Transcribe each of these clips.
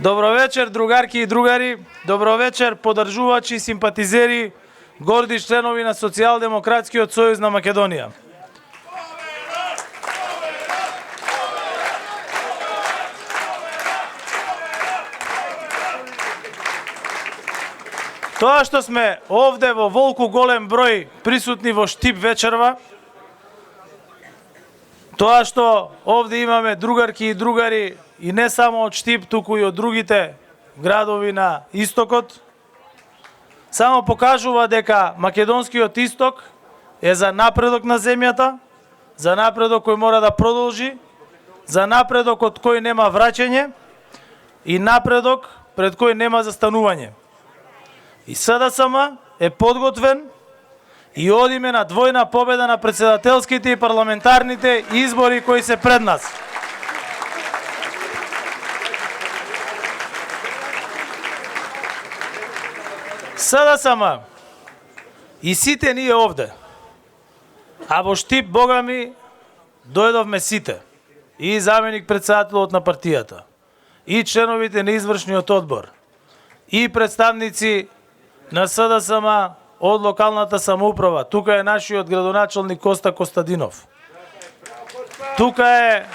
Добро вечер, другарки и другари. Добро вечер, подржувачи, симпатизери, горди членови на Социјалдемократскиот сојуз на Македонија. Тоа што сме овде во волку голем број присутни во Штип вечерва, тоа што овде имаме другарки и другари и не само од Штип, туку и од другите градови на истокот, само покажува дека македонскиот исток е за напредок на земјата, за напредок кој мора да продолжи, за напредок од кој нема враќање и напредок пред кој нема застанување. И СДСМ е подготвен и одиме на двојна победа на претседателските и парламентарните избори кои се пред нас. СДСМ и сите ние овде, а во Штип, бога ми, дојдовме сите, и заменик претседателот на партијата, и членовите на извршниот одбор, и представници на СДСМ од локалната самоуправа. Тука е нашиот градоначалник Коста Костадинов. Тука е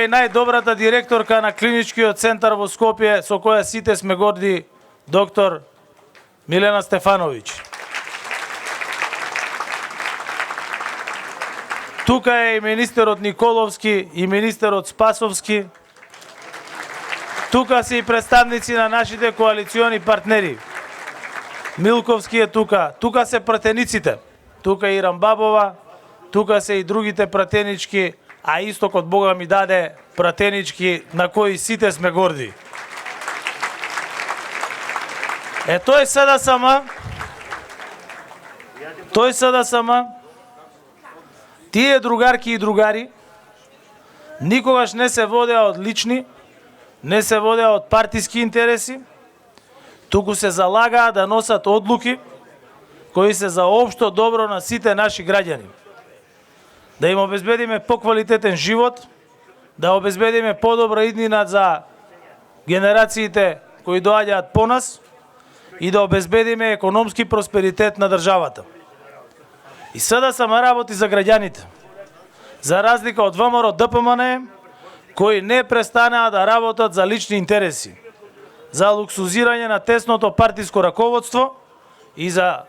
и најдобрата директорка на клиничкиот центар во Скопје, со која сите сме горди, доктор Милена Стефановиќ. Тука е и министерот Николовски и министерот Спасовски. Тука се и представници на нашите коалициони партнери. Милковски е тука. Тука се пратениците. Тука и Рамбабова. Тука се и другите пратенички, а истокот бога ми даде пратенички на кои сите сме горди. Тој СДСМ, тие другарки и другари, никогаш не се водеа од лични, не се водеа од партиски интереси, туку се залагаа да носат одлуки кои се за општо добро на сите наши граѓани. Да им обезбедиме поквалитетен живот, да обезбедиме подобра иднина за генерациите кои доаѓаат по нас и да обезбедиме економски просперитет на државата. И СДСМ работи за граѓаните, за разлика од ВМРО ДПМН, кои не престанаа да работат за лични интереси, за луксузирање на тесното партиско раководство и за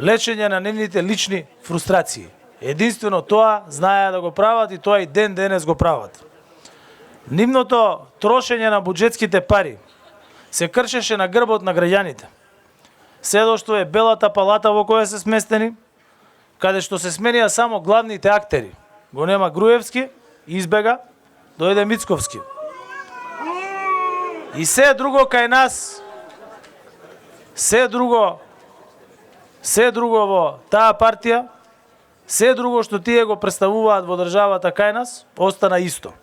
лечење на нивните лични фрустрации. Единствено тоа знаеа да го прават и тоа и ден денес го прават. Нивното трошење на буџетските пари се кршеше на грбот на граѓаните. Седоштво е Белата палата во која се сместени, каде што се сменија само главните актери. Го нема Груевски, избега, дојде Мицковски. И се друго кај нас, се друго во таа партија, се друго што тие го представуваат во државата кај нас, остана исто.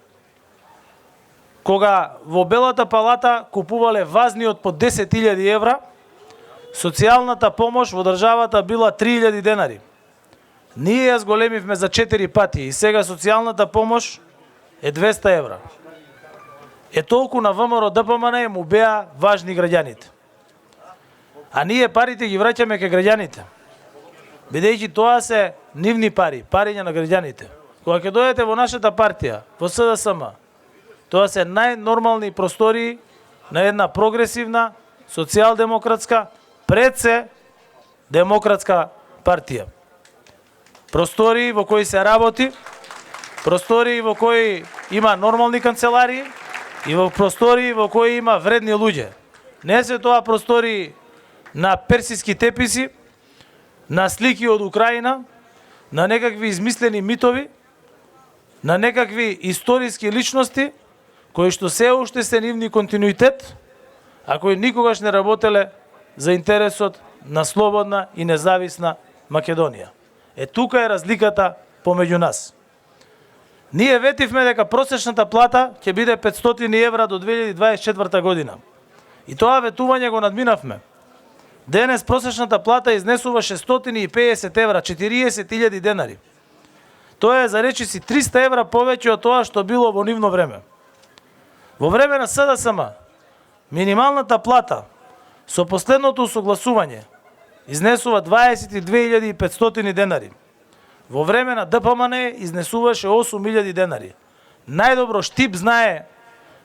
Кога во Белата палата купувале вазни од по 10.000 евра, социјалната помош во државата била 3.000 денари. Ние ја зголемивме за 4 пати и сега социјалната помош е 200 евра. Толку на ВМРО ДПМН му беа важни граѓаните. А ние парите ги враќаме кај граѓаните, бидејќи тоа се нивни пари, париња на граѓаните. Кога ќе дојдете во нашата партија, во СДСМ, тоа се најнормални простории на една прогресивна, социјалдемократска, пред се демократска партија. Простории во кои се работи, простории во кои има нормални канцеларии и во простории во кои има вредни луѓе. Не се тоа простории на персиски теписи, на слики од Украина, на некакви измислени митови, на некакви историски личности, кои што се уште се нивни континуитет, а кои никогаш не работеле за интересот на слободна и независна Македонија. Тука е разликата помеѓу нас. Ние ветивме дека просечната плата ќе биде 500 евра до 2024 година. И тоа ветување го надминавме. Денес просечната плата изнесува 650 евра, 40.000 денари. Тоа е за речиси 300 евра повеќе од тоа што било во нивно време. Во време на СДСМ, минималната плата со последното усогласување изнесува 22.500 денари. Во време на ДПМН изнесуваше 8.000 денари. Најдобро Штип знае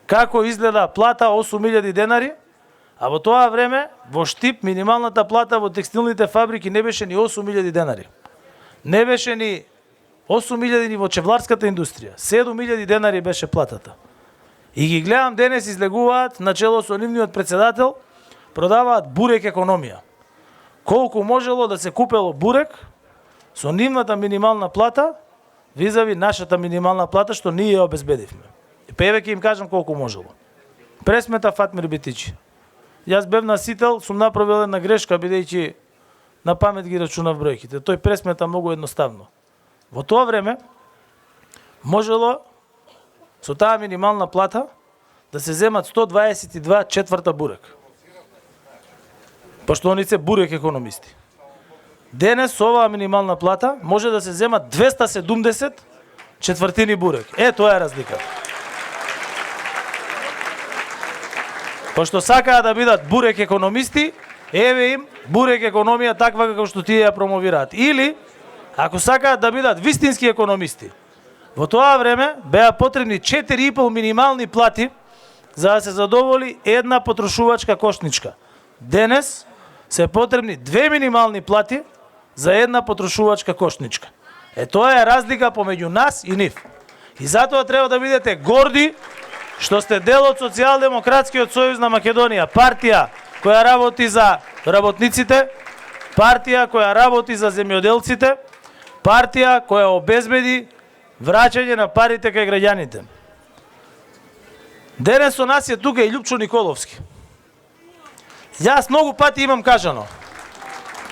како изгледа плата 8.000 денари, а во тоа време во Штип минималната плата во текстилните фабрики не беше ни 8.000 денари. Не беше ни 8.000 ни во чевларската индустрија. 7.000 денари беше платата. И ги гледам денес излегуваат начело со нивниот председател, продаваат бурек економија. Колку можело да се купело бурек со нивната минимална плата визави нашата минимална плата што ние ја обезбедивме. И певе ќе им кажам колку можело. Пресмета Фатмир Битичи. Јас бев насител, сум направил една грешка бидејќи на памет ги рачунав бројките. Тој пресмета многу едноставно. Во тоа време можело со таа минимална плата да се земат 122 четврта бурек. Пошто они се бурек економисти. Денес со оваа минимална плата може да се земат 270 четвртини бурек. Тоа е разлика. Пошто сакаат да бидат бурек економисти, еве им бурек економија таква како што тие ја промовираат. Или, ако сакаат да бидат вистински економисти, во тоа време беа потребни 4,5 минимални плати за да се задоволи една потрошувачка кошничка. Денес се потребни 2 минимални плати за една потрошувачка кошничка. Тоа е разлика помеѓу нас и нив. И затоа треба да бидете горди што сте дел од Социјалдемократскиот сојуз на Македонија, партија која работи за работниците, партија која работи за земјоделците, партија која обезбеди враќање на парите кај граѓаните. Денес со нас е тука и Љупчо Николовски. Јас многу пати имам кажано,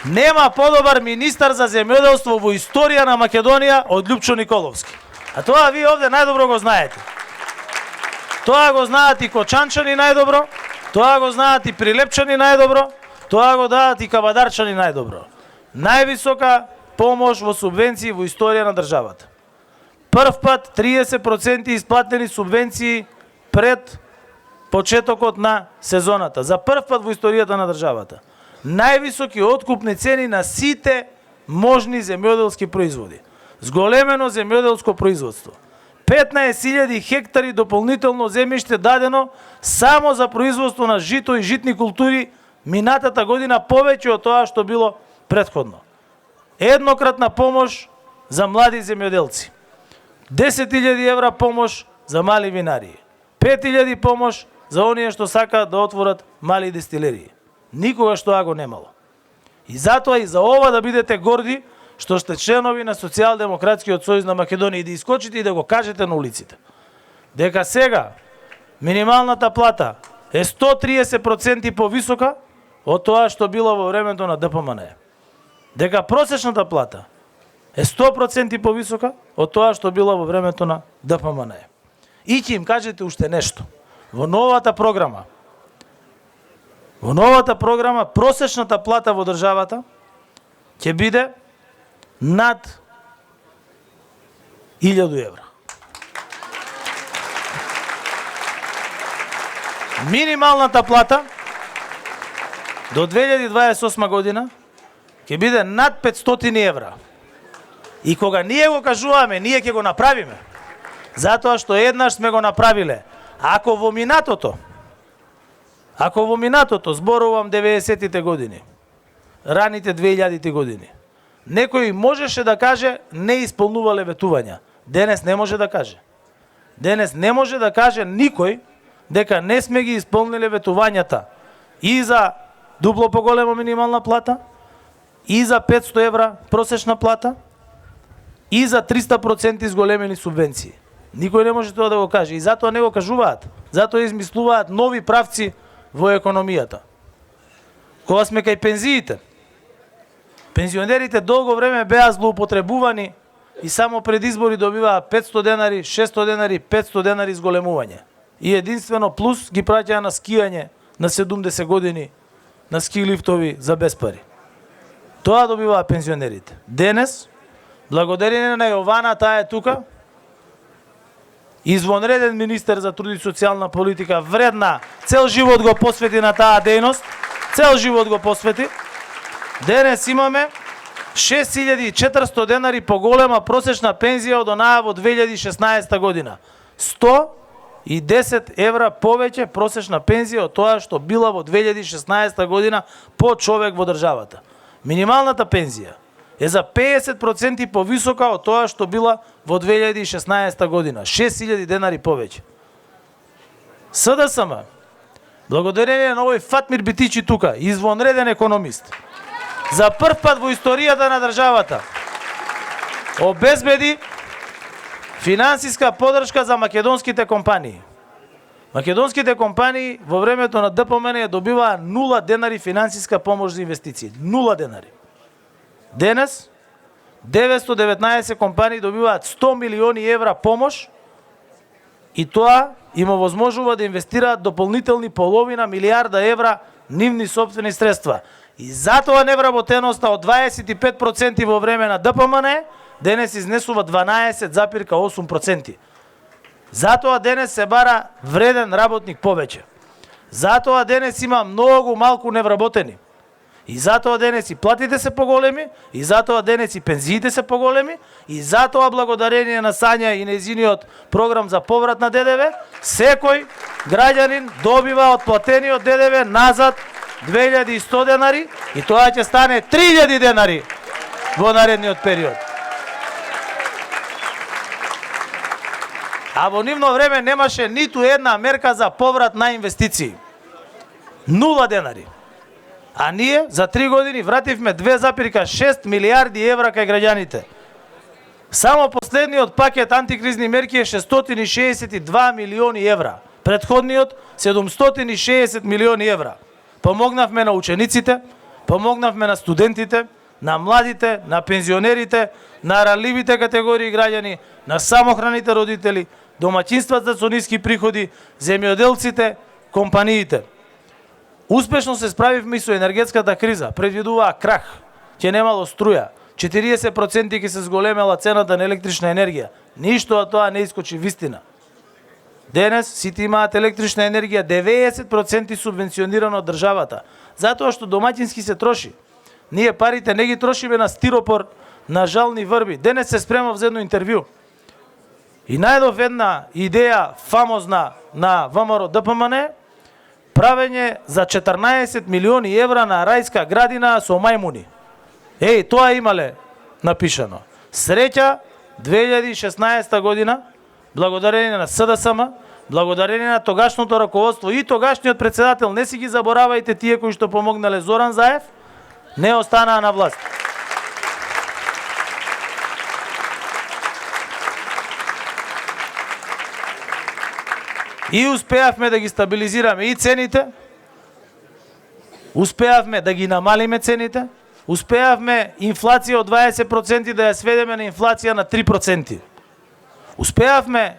нема подобар министар за земјоделство во историја на Македонија од Љупчо Николовски. А тоа вие овде најдобро го знаете. Тоа го знаат и кочанчани најдобро, тоа го знаат и прилепчани најдобро, тоа го даат и кабадарчани најдобро. Највисока помош во субвенции во историја на државата. Прв пат 30% исплатени субвенции пред почетокот на сезоната. За прв пат во историјата на државата. Највисоки откупни цени на сите можни земјоделски производи. Зголемено земјоделско производство. 15.000 хектари дополнително земјиште дадено само за производство на жито и житни култури минатата година повеќе од тоа што било претходно. Еднократна помош за млади земјоделци. 10.000 евра помош за мали винарии. 5.000 помош за оние што сакаат да отворат мали дестилерии. Никогаш тоа го немало. И затоа и за ова да бидете горди што сте членови на Социјалдемократскиот сојуз на Македонија и да искочите и да го кажете на улиците. Дека сега минималната плата е 130% повисока од тоа што било во времето на ДПМН. Дека просечната плата е 100% повисока од тоа што било во времето на ДПМН. И ќе им кажете уште нешто. Во новата програма просечната плата во државата ќе биде над 1000 евра. Минималната плата до 2028 година ќе биде над 500 евра. И кога ние го кажуваме, ние ќе го направиме. Затоа што еднаш сме го направиле. Ако во минатото, зборувам 90-тите години, раните 2000-ти години, некој можеше да каже не исполнувале ветувања. Денес не може да каже. Денес не може да каже никој дека не сме ги исполниле ветувањата и за дупло поголема минимална плата, и за 500 евра просечна плата, и за 300% изголемени субвенции. Никој не може тоа да го каже. И затоа не го кажуваат. Затоа измислуваат нови правци во економијата. Кога сме кај пензиите, пензионерите долго време беа злоупотребувани и само пред избори добиваа 500 денари, 600 денари, 500 денари изголемување. И единствено плюс ги праќаа на скијање на 70 години, на ски лифтови за без пари. Тоа добиваа пензионерите. Денес Благодарение на Јована, таа е тука. Извонреден министер за труд и социјална политика, вредна, цел живот го посвети на таа дејност, цел живот го посвети. Денес имаме 6400 денари поголема просечна пензија од онаа во 2016 година. 110 евра повеќе просечна пензија од тоа што била во 2016 година по човек во државата. Минималната пензија е за 50% повисока од тоа што била во 2016 година. 6000 денари повеќе. СДСМ, благодарение на овој Фатмир Битичи тука, извонреден економист, за прв пат во историјата на државата обезбеди финансиска подршка за македонските компании. Македонските компании во времето на ДПМН ја добиваа 0 денари финансиска помош за инвестиции. 0 денари. Денес 919 компании добиваат 100 милиони евра помош и тоа им овозможува да инвестираат дополнителни половина милиарда евра нивни сопствени средства. И затоа невработеноста од 25% во време на ДПМН денес изнесува 12,8%. Затоа денес се бара вреден работник повеќе. Затоа денес има многу малку невработени. И затоа денес и платите се поголеми, и затоа денес и пензиите се поголеми, и затоа благодарение на Сања и нејзиниот програм за поврат на ДДВ, секој граѓанин добива од платениот ДДВ назад 2100 денари и тоа ќе стане 3000 денари во наредниот период. А во нивно време немаше ниту една мерка за поврат на инвестиции. 0 денари. А ние за 3 години вративме 2,6 милиарди евра кај граѓаните. Само последниот пакет антикризни мерки е 662 милиони евра. Предходниот 760 милиони евра. Помогнавме на учениците, помогнавме на студентите, на младите, на пензионерите, на ранливите категории граѓани, на самохраните родители, домаќинствата со ниски приходи, земјоделците, компаниите. Успешно се справивме и со енергетската криза. Предвидуваа крах, ќе немало струја. 40% ќе се зголемела цената на електрична енергија. Ништо од тоа не искочи вистина. Денес сите имаат електрична енергија 90% субвенционирано од државата. Затоа што домаќински се троши. Ние парите не ги трошиме на стиропор, на жални врби. Денес се спремав за едно интервју. И најдов една идеја фамозна на ВМРО ДПМН, правење за 14 милиони евра на рајска градина со мајмуни. Тоа имале напишано. Среќа 2016 година, благодарение на СДСМ, благодарение на тогашното раководство и тогашниот председател, не си ги заборавајте тие кои што помогнале Зоран Заев, не останаа на власт. И успеавме да ги стабилизираме и цените, успеавме да ги намалиме цените, успеавме инфлација од 20% да ја сведеме на инфлација на 3%. Успеавме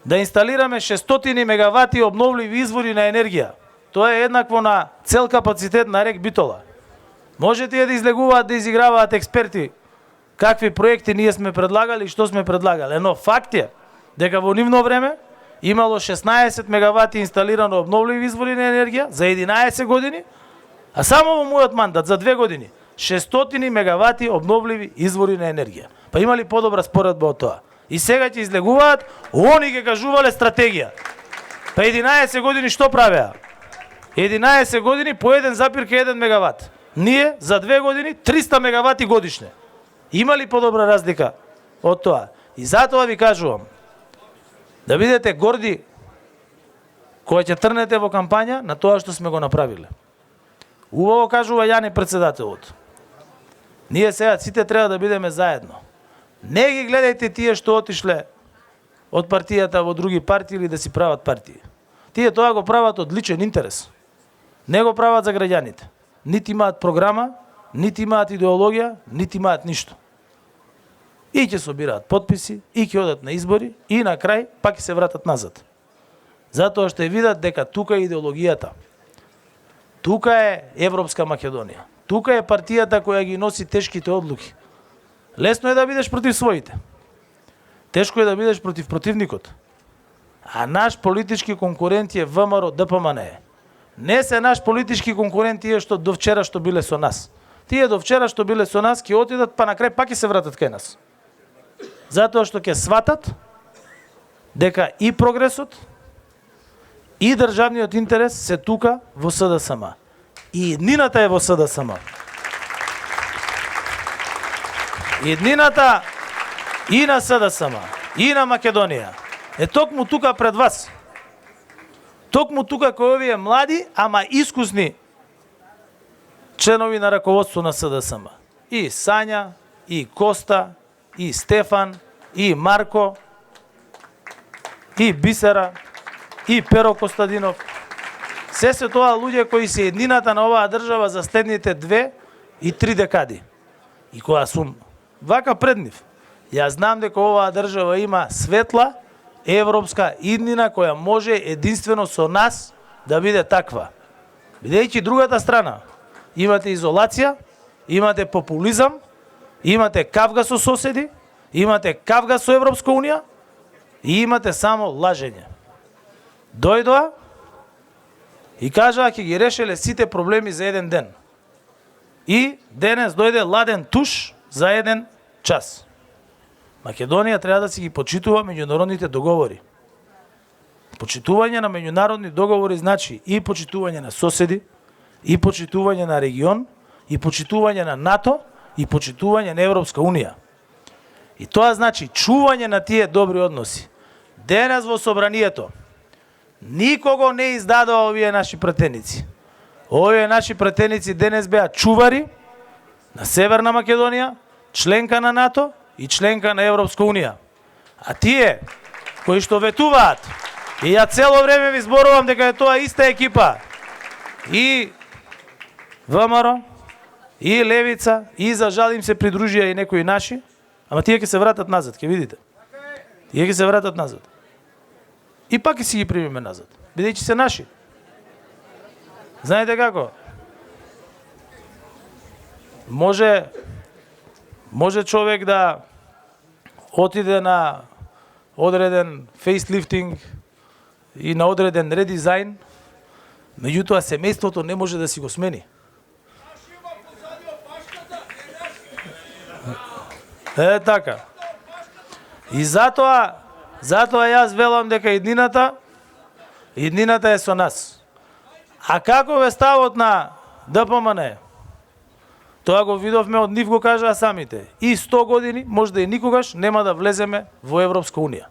да инсталираме 600 мегавати обновливи извори на енергија. Тоа е еднакво на цел капацитет на рек Битола. Можете да излегуваат, да изиграваат експерти какви проекти ние сме предлагали и што сме предлагали. Но факт е дека во нивно време имало 16 мегавати инсталирано обновливи извори на енергија за 11 години, а само во мојот мандат за 2 години 600 мегавати обновливи извори на енергија. Па имали подобра споредба од тоа. И сега ќе излегуваат, они ќе кажувале стратегија. Па 11 години што правеа? 11 години по 1,1 мегават. Ние за 2 години 300 мегавати годишне. Има ли подобра разлика од тоа? И затоа ви кажувам, да бидете горди кога ќе трнете во кампања на тоа што сме го направиле. Убаво кажува Јане председателот. Ние сега сите треба да бидеме заедно. Не ги гледајте тие што отишле од партијата во други партии или да си прават партии. Тие тоа го прават од личен интерес. Не го прават за граѓаните. Нити имаат програма, нити имаат идеологија, нити имаат ништо. И ќе собираат потписи, и ќе одат на избори, и на крај пак ќе се вратат назад. Затоа што видат дека тука е идеологијата. Тука е Европска Македонија. Тука е партијата која ги носи тешките одлуки. Лесно е да бидеш против своите. Тешко е да бидеш против противникот. А наш политички конкурент е ВМРО ДПМН. Не се наш политички конкурент тие што до вчера што биле со нас. Тие до вчера што биле со нас ќе отидат па на крај пак ќе се вратат кај нас. Затоа што ќе сватат дека и прогресот и државниот интерес се тука во СДСМ. И еднината е во СДСМ. Еднината и на СДСМ, и на Македонија е токму тука пред вас. Токму тука кои овие млади, ама искусни членови на раководство на СДСМ. И Сања, и Коста, и Стефан, и Марко, и Бисера, и Перо Костадинов. Се тоа луѓе кои се еднината на оваа држава за следните 2 и 3 декади. И кога сум вака пред нив, ја знам дека оваа држава има светла европска иднина која може единствено со нас да биде таква. Бидејќи другата страна имате изолација, имате популизам, имате кавга со соседи, имате кавга со Европска унија и имате само лажење. Дојдоа и кажаа ќе ги решеле сите проблеми за еден ден. И денес дојде ладен туш за еден час. Македонија треба да си ги почитува меѓународните договори. Почитување на меѓународни договори значи и почитување на соседи, и почитување на регион, и почитување на НАТО, и почитување на Европска унија. И тоа значи чување на тие добри односи. Денес во собранието никого не издадоа овие наши пратеници. Овие наши пратеници денес беа чувари на Северна Македонија, членка на НАТО и членка на Европска унија. А тие кои што ветуваат, и ја цело време ви зборувам дека е тоа иста екипа, и ВМРО, и Левица, и за жал им се придружија и некои наши, ама тие ќе се вратат назад, ќе видите. Тие ќе се вратат назад. И пак ќе си ги примиме назад, бидејќи се наши. Знаете како? Може човек да отиде на одреден фейслифтинг и на одреден редизајн, меѓутоа семејството не може да си го смени. Е така. И затоа јас велам дека еднината е со нас. А како е ставот на ДПМН? Тоа го видовме, од нив го кажаа самите. И 100 години, можда и никогаш, нема да влеземе во Европска унија.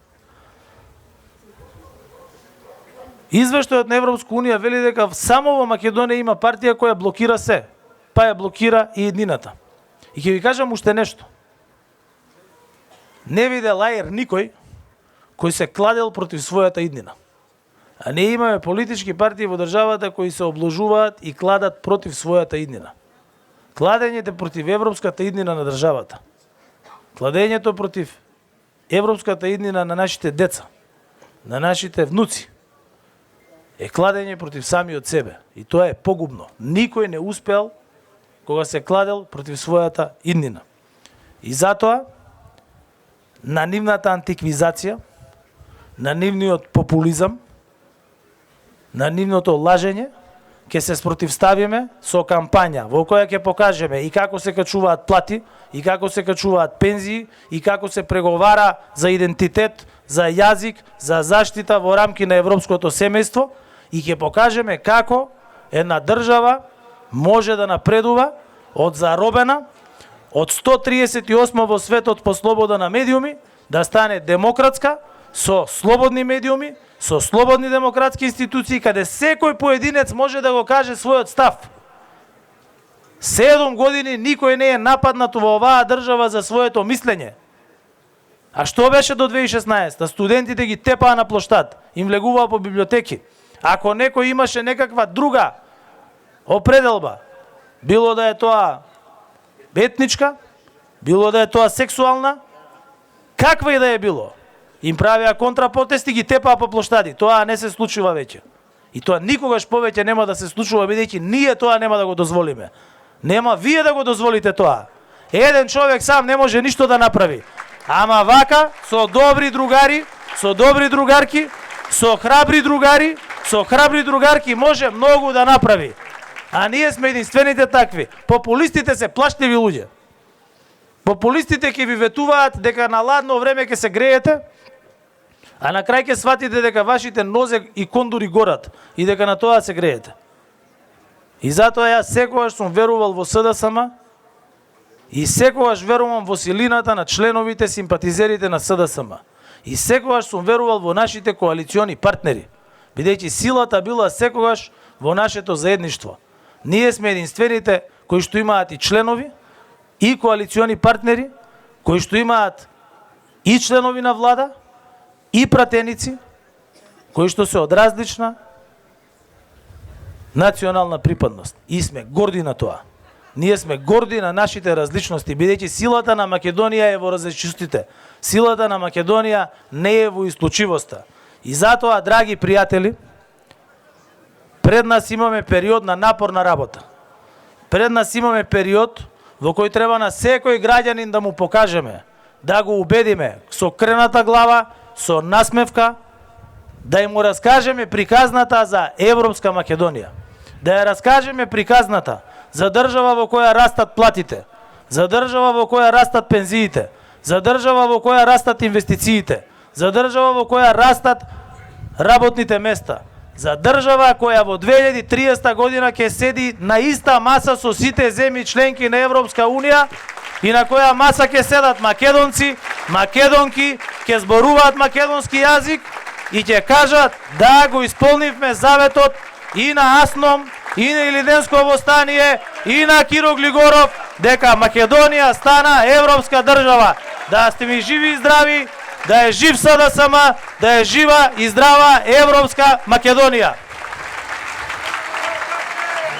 Извештајот на Европска унија вели дека само во Македонија има партија која блокира се, па ја блокира и еднината. И ќе ви кажам уште нешто. Не виде лаер никој кој се кладел против својата иднина. А ние имаме политички партии во државата кои се обложуваат и кладат против својата иднина. Кладењето против европската иднина на државата. Кладењето против европската иднина на нашите деца, на нашите внуци, е кладење против самиот себе. И тоа е погубно. Никој не успел кога се кладел против својата иднина. И затоа, на нивната антиквизација, на нивниот популизам, на нивното лажење, ќе се спротивставиме со кампања во која ќе покажеме и како се качуваат плати, и како се качуваат пензии, и како се преговара за идентитет, за јазик, за заштита во рамки на европското семејство, и ќе покажеме како една држава може да напредува од заробена, од 138 во светот по слобода на медиуми, да стане демократска, со слободни медиуми, со слободни демократски институции, каде секој поединец може да го каже својот став. 7 години никој не е нападнат во оваа држава за своето мислење. А што беше до 2016? Студентите ги тепаа на плоштад, им влегуваа по библиотеки. Ако некој имаше некаква друга определба, било да е тоа етничка, било да е тоа сексуална, каква и да е било, им правеа контрапотести, ги тепаа по плоштади. Тоа не се случува веќе. И тоа никогаш повеќе нема да се случува, бидејќи ние тоа нема да го дозволиме. Нема вие да го дозволите тоа. Еден човек сам не може ништо да направи. Ама вака, со добри другари, со добри другарки, со храбри другари, со храбри другарки може многу да направи. А ние сме единствените такви. Популистите се плашливи луѓе. Популистите ќе ви ветуваат дека на ладно време ќе се греете, а на крај ќе сватите дека вашите нозе и кондури горат и дека на тоа се греете. И затоа јас секогаш сум верувал во СДСМ и секогаш верувам во силината на членовите, симпатизерите на СДСМ. И секогаш сум верувал во нашите коалициони партнери, бидејќи силата била секогаш во нашето заедништво. Ние сме единствените кои што имаат и членови, и коалициони партнери, кои што имаат и членови на влада, и пратеници, кои што се од различна национална припадност. И сме горди на тоа. Ние сме горди на нашите различности, бидејќи силата на Македонија е во различностите. Силата на Македонија не е во исклучивоста. И затоа, драги пријатели, пред нас имаме период на напорна работа. Пред нас имаме период во кој треба на секој граѓанин да му покажеме, да го убедиме со крената глава, со насмевка, да им му раскажеме приказната за Европска Македонија. Да ја раскажеме приказната за држава во која растат платите, за држава во која растат пензиите, за држава во која растат инвестициите, за држава во која растат работните места, за држава која во 2030 година ќе седи на иста маса со сите земји членки на Европска Унија и на која маса ќе седат македонци, македонки, ќе зборуваат македонски јазик и ќе кажат да го исполнивме заветот и на Асном, и на Илиденско востание, и на Киро Глигоров, дека Македонија стана европска држава. Да сте ми живи и здрави, да е жив СДСМ, да е жива и здрава европска Македонија.